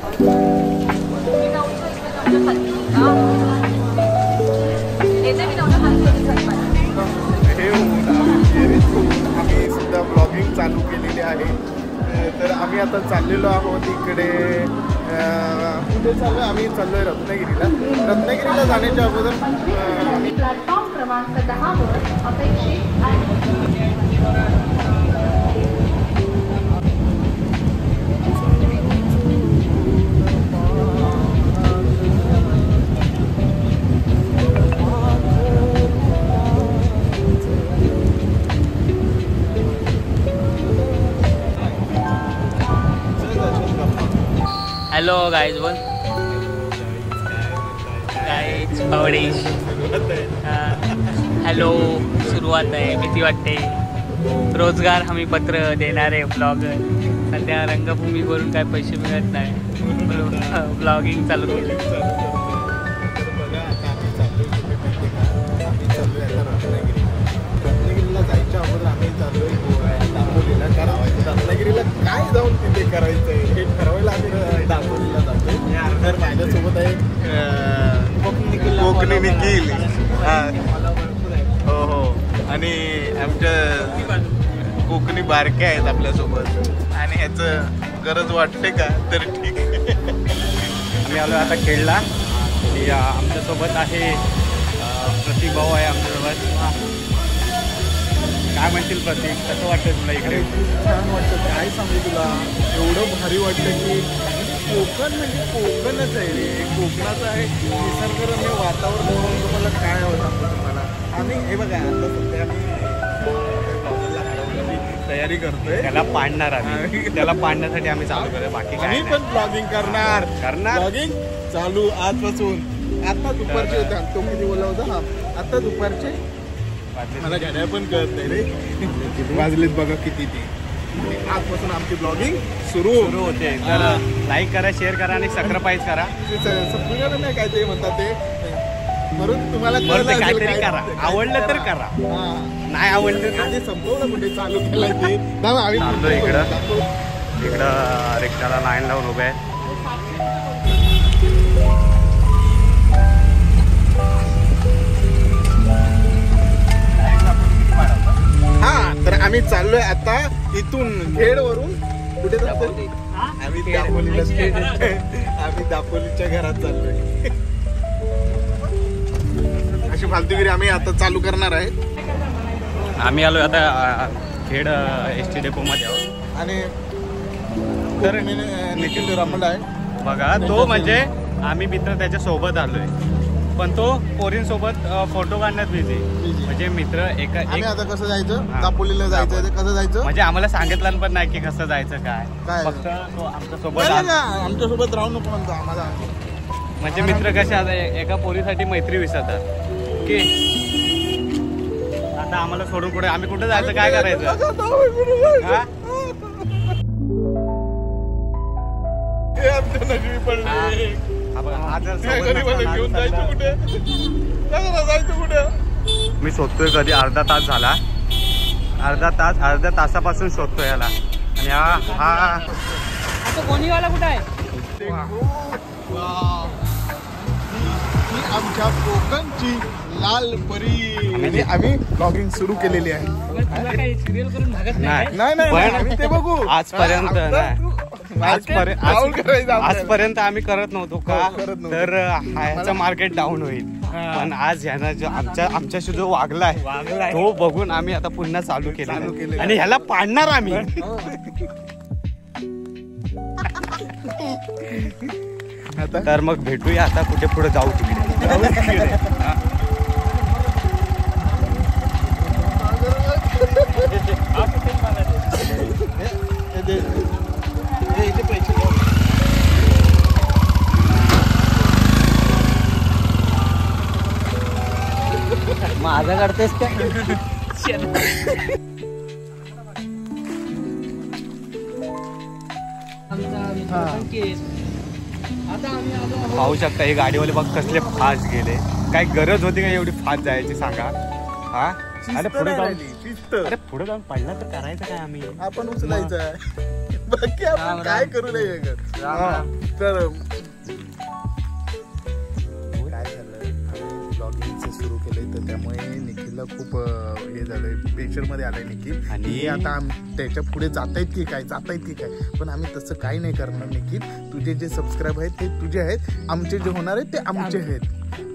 आम्ही सुद्धा ब्लॉगिंग चालू केलेली आहे. तर आम्ही आता चाललेलो आहोत इकडे कुठे चाललो आम्ही चाललोय रत्नागिरीला जाण्याच्या अगोदर प्लॅटफॉर्म क्रमांक 10 वर अपेक्षित आहे. हॅलो गाईज बोल गाईज पावडेश हॅलो सुरुवात आहे. भीती वाटते. रोजगार हमी पत्र देणारे ब्लॉगर सध्या रंगभूमीवरून काय पैसे मिळत नाही. ब्लॉगिंग चालू केले. रत्नागिरीला जायच्या अगोदर आम्ही चाललोय दापोलीला. कारण रत्नागिरीला काय जाऊन तिथे करायचंय हे ठरवायला आम्ही दापोलीला जातोय. तर माझ्यासोबत आहे कोकणी निखिल. हो हो. आणि आमच्या कोकणी बारक्या आहेत आपल्यासोबत. आणि ह्याचं गरज वाटते का तर ठीक आहे. आम्ही आलो आता खेळला. आमच्यासोबत आहे प्रतीक भाऊ आहे आमच्यासोबत. काय म्हणतील प्रतीक, कसं वाटतं तुला इकडे? छान वाटतं. काय सांगू तुला, एवढं भारी वाटतं की कोकण म्हणजे कोकणच आहे रे. कोकणाचं आहे निसर्गरम्य वातावरण बघून तुम्हाला काय सांगतो तुम्हाला. आम्ही हे बघा आता सध्या आम्ही तयारी करतोय. त्याला पाडणार आम्ही. त्याला पाडण्यासाठी आम्ही चालू करतोय. बाकी काय आम्ही पण ब्लॉगिंग करणार. ब्लॉगिंग चालू आजपासून. आता दुपारचे तो किती बोलला होता. आता दुपारचे मला घड्याळ पण कळत नाही रे. वाजलेत बघा किती ते. आजपासून आमची ब्लॉगिंग सुरू होते. तर लाईक करा, शेअर करा आणि सबस्क्राईब करा. सगळं नाही काय ते म्हणतात ते. म्हणून तुम्हाला काहीतरी करा. आवडलं तर करा, नाही आवडलं तर संपवलं कुठे चालू केलं ते. आम्ही चाललो इकडं रिक्षाला लाईन लावून उभे आहे. हा तर आम्ही चाललोय आता इथून खेडवरून कुठे जातो. आम्ही दापोलीच्या घरात चाललोय. अशी फालतूगिरी आम्ही आता चालू करणार आहे. आम्ही आलोय आता खेड एस टी डेपोमध्ये आहोत. आणि तर निखिल रमण आहे बघा. तो म्हणजे आम्ही मित्र त्याच्या सोबत आलोय. पण तो पोरींसोबत फोटो काढण्यात बिझी. म्हणजे मित्र एका आता कसं जायचं दापोलीला जायचं कसं जायचं म्हणजे आम्हाला सांगितलं पण नाही की कसं जायचं काय. फक्त तो आमच्यासोबत राहू नको म्हणतो आम्हाला. म्हणजे मित्र कसे आता एका पोरीसाठी मैत्री विसरतात की आता आम्हाला सोडून कुठे आम्ही कुठे जायचं काय करायचं. मी शोधतोय कधी अर्धा तास झाला. अर्ध्या तासापासून शोधतोय याला. आणि हा कोणीवाला कुठं आहे. आमच्या कोकणची लाल परी. म्हणजे आम्ही ब्लॉगिंग सुरू केलेली आहे. नाही ते बघू. आजपर्यंत आम्ही करत नव्हतो का. तर ह्याचं मार्केट डाऊन होईल. पण आज ह्यानं आमच्याशी जो वागलाय तो बघून आम्ही आता पुन्हा चालू केलं. आणि ह्याला पाडणार आम्ही. तर मग भेटूया आता कुठे पुढे जाऊ तिकडे. माझा काढतेस का. पाहू शकता ही गाडीवाले बघ कसले फास्ट गेले. काय गरज होती का एवढी फास्ट जायची सांगा. हा अरे पुढे जाऊन पडला तर करायचं काय आम्ही. आपण उचलायचं. बाकी आपण काय करू नये तर काय झालं, आम्ही ब्लॉगिंगचं सुरू केलंय तर त्यामुळे निखिलला खूप हे झालंय, प्रेशर मध्ये आलंय निखिल. आणि आता त्याच्या पुढे जातायत की काय, पण आम्ही तसं काही नाही करणार निखिल. तुझे जे सबस्क्राईब आहेत ते तुझे आहेत, आमचे जे होणार आहेत ते आमचे आहेत.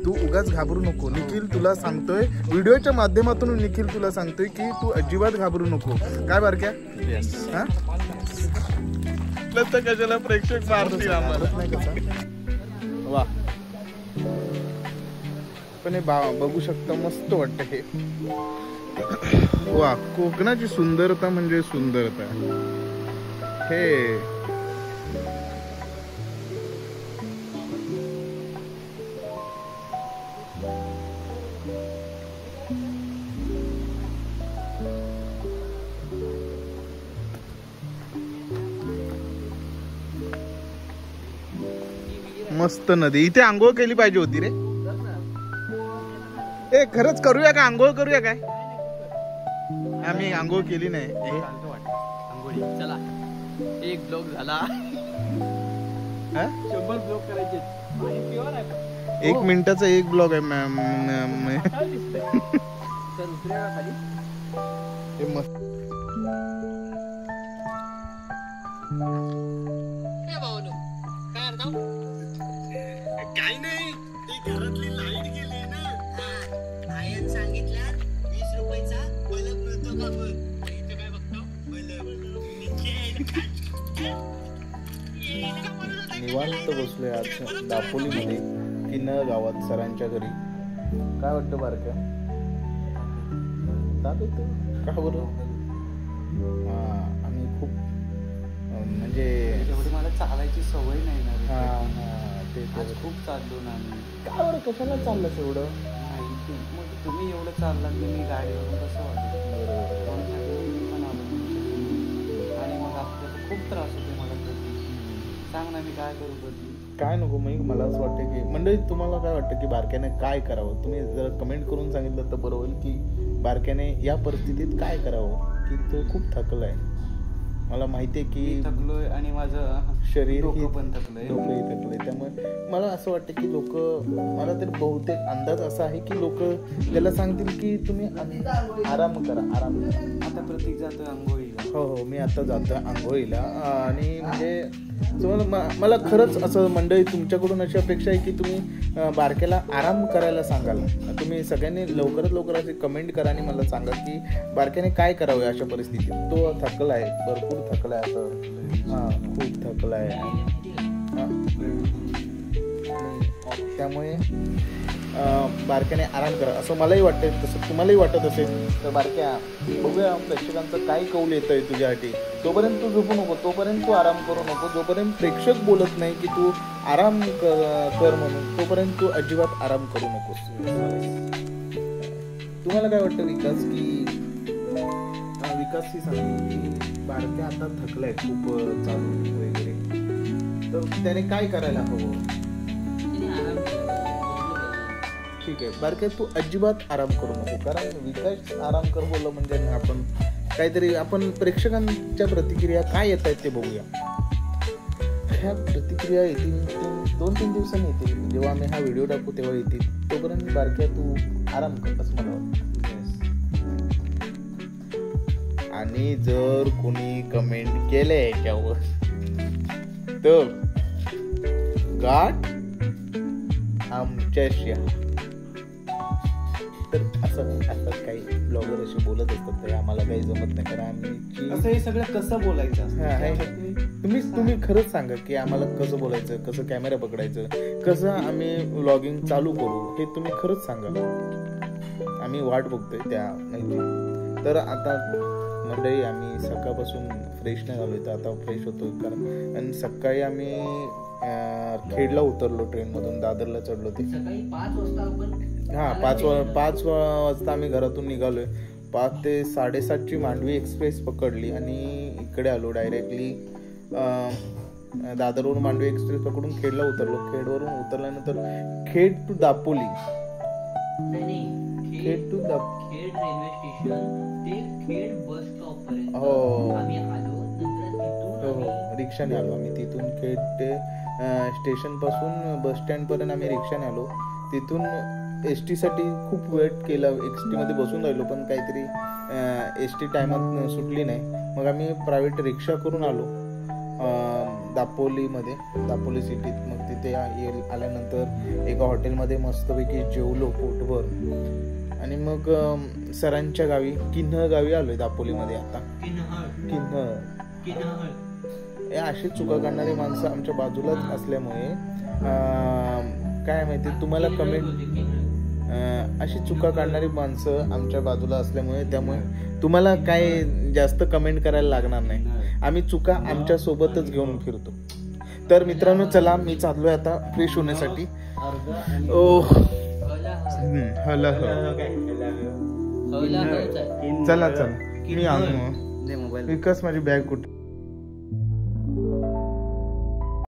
तू उगाच घाबरू नको निखिल, तुला सांगतोय व्हिडिओच्या माध्यमातून निखिल तुला सांगतोय की तू अजिबात घाबरू नको. काय बारक्या? हा तर कशाला प्रेक्षक मारतील आम्हाला नाही कसं. वा पण हे बघू शकता, मस्त वाटतं हे. वा, कोकणाची सुंदरता म्हणजे सुंदरता हे. मस्त नदी, इथे आंघोळ केली पाहिजे होती रे. ए खरंच करूया का, आंघोळ करूया काय? आम्ही आंघोळ केली नाही. चला, एक ब्लॉग झाला. 100 ब्लॉग करायचे. 1 मिनिटाचा एक ब्लॉग आहे मॅम. हे मस्त. काही नाही, ती घरातली लाईट गेली ना. आयन सांगितलं 20 रुपयाचा बल्ब मिळतो का बघ. इथं काय बघतो, निवांत बसलोय आज दापोलीमध्ये किन्नर गावात सरांच्या घरी. काय वाटतं बारक्या? का बरं? आम्ही खूप म्हणजे मला चालायची सवय नाही ना. आज खूप चाललो ना आम्ही. का बरं, कशाला चाललं एवढं? मग तुम्ही एवढं चाललात की मी गाडीवरून कसं वाटतं. आणि मग आपल्याला खूप त्रास होतो. मला सांग ना, मी काय करू कधी? काय नको. मग मला असं वाटतं की मंडळी, तुम्हाला काय वाटतं की बारक्याने काय करावं? तुम्ही जर कमेंट करून सांगितलं तर बरं होईल की बारक्याने या परिस्थितीत काय करावं. की तो खूप थकलाय, मला माहितीये की थकलोय आणि माझं शरीर पण थकलंय. त्यामुळे मला असं वाटतं की लोक, मला तर बहुतेक अंदाज असा आहे की लोक त्याला सांगतील की तुम्ही आराम करा. आता प्रतीक जातोय आंघोळीला. हो, मी आता जातोय आंघोळीला. आणि म्हणजे मला खरंच असं मंडळी तुमच्याकडून अशी अपेक्षा आहे की तुम्ही बारक्याला आराम करायला सांगाल. तुम्ही सगळ्यांनी लवकरात लवकर असे कमेंट करा आणि मला सांगा की बारक्याने काय करावे अशा परिस्थितीत. तो थकलाय, भरपूर थकलाय असं. खूप थकलाय. त्यामुळे बारक्याने आराम करा असं मलाही वाटतं. तसं तुम्हालाही वाटत असेल तर बारक्या, बघूया प्रेक्षकांचं काय कौल येतंय तुझ्यासाठी. तोपर्यंत तू झोपू नको, तोपर्यंत तू आराम करू नको, जोपर्यंत प्रेक्षक बोलत नाही की तू आराम कर म्हणून, तोपर्यंत तू अजिबात आराम करू नकोस. तुम्हाला काय वाटतं विकास? की विकासही सांगतो की बारक्या आता थकलाय खूप चालू वगैरे, तर त्याने काय करायला हवं? ठीक आहे बारक्या, तू अजिबात आराम करू नको. कारण विकास आराम कर बोललं म्हणजे आपण काहीतरी, आपण प्रेक्षकांच्या प्रतिक्रिया काय येत आहेत ते बघूया. ह्या प्रतिक्रिया येतील 2-3 दिवसांनी येतील. जेव्हा आम्ही हा व्हिडिओ टाकू तेव्हा येतील. तोपर्यंत बारक्या तू आराम कर असं मला वाटतं. आणि जर कोणी कमेंट केलंय याच्यावर तर गाठ आमच्याशी. तर असं काही ब्लॉगर असे बोलत असतात ते आम्हाला काही जमत नाही. कारण आम्ही असं हे सगळं कसं बोलायचं, तुम्ही खरंच सांगा की आम्हाला कसं बोलायचं, कसं कॅमेरा पकडायचं, कसं आम्ही व्लॉगिंग चालू करू, हे तुम्ही खरंच सांगा. आम्ही वाट बघतोय त्या माहिती. तर आता मंडळी, आम्ही सकाळपासून फ्रेश नाही झालोय, तर आता फ्रेश होतो. कारण आणि सकाळी आम्ही खेडला उतरलो ट्रेनमधून, दादरला चढलो. ते 5 वाजता आम्ही घरातून निघालोय. 5 ते 7:30ची मांडवी एक्सप्रेस पकडली आणि इकडे आलो डायरेक्टली. दादरवरून मांडवी एक्सप्रेस पकडून खेडला उतरलो. खेडवरून उतरल्यानंतर Khed to Dapoli, Khed railway station ते खेड बस स्टॉप पर्यंत आम्ही आलो. नंतर तिथून रिक्षाने आलो आम्ही तिथून खेड स्टेशनपासून बस स्टँडपर्यंत आम्ही रिक्षाने आलो. तिथून ST साठी खूप वेट केला. ST मध्ये बसून राहिलो पण काहीतरी ST टायमात सुटली नाही. मग आम्ही प्रायव्हेट रिक्षा करून आलो दापोली सिटीत. मग तिथे आल्यानंतर एका हॉटेलमध्ये मस्तपैकी जेवलो पोटभर आणि मग सरांच्या गावी किन्ह गावी आलोय दापोलीमध्ये. आता किन्ह अशी चुका करणारी माणसं आमच्या बाजूलाच असल्यामुळे काय माहिती तुम्हाला कमेंट अशी चुका काढणारी माणसं आमच्या बाजूला असल्यामुळे त्यामुळे तुम्हाला काय जास्त कमेंट करायला लागणार नाही. आम्ही चुका आमच्या सोबतच घेऊन फिरतो. तर मित्रांनो चला मी चाललोय आता फ्रेश होण्यासाठी. चला मी आणू विकास माझी बॅग कुठे